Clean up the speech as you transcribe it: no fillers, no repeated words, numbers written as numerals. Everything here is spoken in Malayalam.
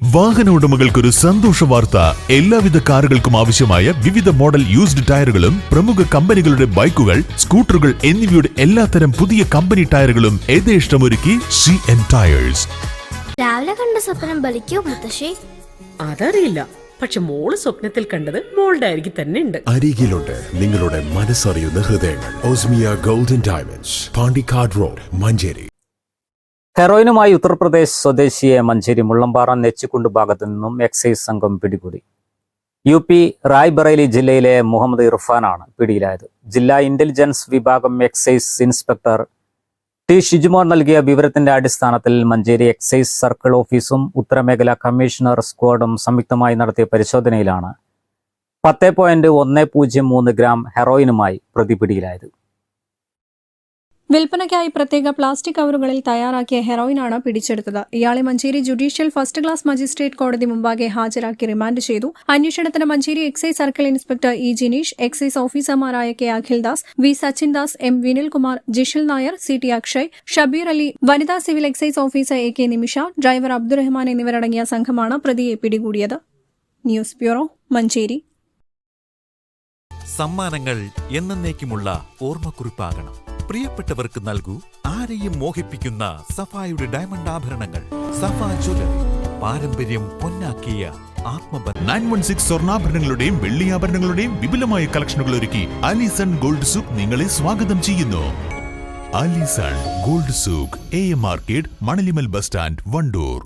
വാഹന ഉടമകൾക്കൊരു സന്തോഷ വാർത്ത. എല്ലാവിധ കാറുകൾക്കും ആവശ്യമായ വിവിധ മോഡൽ യൂസ്ഡ് ടയറുകളും പ്രമുഖ കമ്പനികളുടെ ബൈക്കുകൾ, സ്കൂട്ടറുകൾ എന്നിവയുടെ എല്ലാത്തരം പുതിയ കമ്പനി ടയറുകളും യഥേഷ്ടമൊരുക്കി CN ടയേഴ്സ്. രാവിലെ കണ്ട സ്വപ്നം ബലിക്കോ മുത്തശ്ശി? അതറിയില്ല, പക്ഷെ മോള് സ്വപ്നത്തിൽ കണ്ടത് മോളുടെ അരികിൽ തന്നെ ഉണ്ട്. അരികിലുണ്ട് നിങ്ങളുടെ മനസ്സറിയുന്ന ഹൃദയങ്ങൾ. Osmia golden diamonds, Pandikkad road, Manjeri. ഹെറോയിനുമായി ഉത്തർപ്രദേശ് സ്വദേശിയെ മഞ്ചേരി മുള്ളമ്പാറ നെച്ചിക്കുണ്ട് ഭാഗത്തു നിന്നും എക്സൈസ് സംഘം പിടികൂടി. UP റായ്ബറേലി ജില്ലയിലെ മുഹമ്മദ് ഇർഫാനാണ് പിടിയിലായത്. ജില്ലാ ഇന്റലിജൻസ് വിഭാഗം എക്സൈസ് ഇൻസ്പെക്ടർ T. ഷിജുമോൻ നൽകിയ വിവരത്തിന്റെ അടിസ്ഥാനത്തിൽ മഞ്ചേരി എക്സൈസ് സർക്കിൾ ഓഫീസും ഉത്തരമേഖല കമ്മീഷണർ സ്ക്വാഡും സംയുക്തമായി നടത്തിയ പരിശോധനയിലാണ് 10.103 ഗ്രാം ഹെറോയിനുമായി പ്രതി പിടിയിലായത്. വിൽപ്പനയ്ക്കായി പ്രത്യേക പ്ലാസ്റ്റിക് കവറുകളിൽ തയ്യാറാക്കിയ ഹെറോയിനാണ് പിടിച്ചെടുത്തത്. ഇയാളെ Manjeri judicial first class magistrate കോടതി മുമ്പാകെ ഹാജരാക്കി റിമാൻഡ് ചെയ്തു. അന്വേഷണത്തിന് Manjeri excise circle inspector E. Jineesh, excise ഓഫീസർമാരായ K. Akhildas, V. Sachindas, M. Vinilkumar, Jishil Nair, CT. Akshay, Shabeer Ali, വനിതാ civil excise officer AK. Nimisha, driver Abdurahman എന്നിവരടങ്ങിയ സംഘമാണ് പ്രതിയെ പിടികൂടിയത്. News bureau, Manjeri. സമ്മാനങ്ങൾ എന്നേക്കുമുള്ള ഓർമ്മക്കുറിപ്പാകണം. പ്രിയപ്പെട്ടവർക്ക് നൽകൂ ആരെയും മോഹിപ്പിക്കുന്ന സഫായുടെ ഡയമണ്ട് ആഭരണങ്ങൾ. സഫ ജ്വല്ലറി, പാരമ്പര്യം പൊന്നാക്കിയ ആത്മബന്ധം. 916 സ്വർണ്ണാഭരണങ്ങളുടെയും വെള്ളിയാഭരണങ്ങളുടെയും വിപുലമായ കളക്ഷനുകൾ ഒരുക്കി അലിസൺ ഗോൾഡ് സൂക്ക് നിങ്ങളെ സ്വാഗതം ചെയ്യുന്നു. Alison gold souk, AM market, Manalimal bus stand, Wandoor.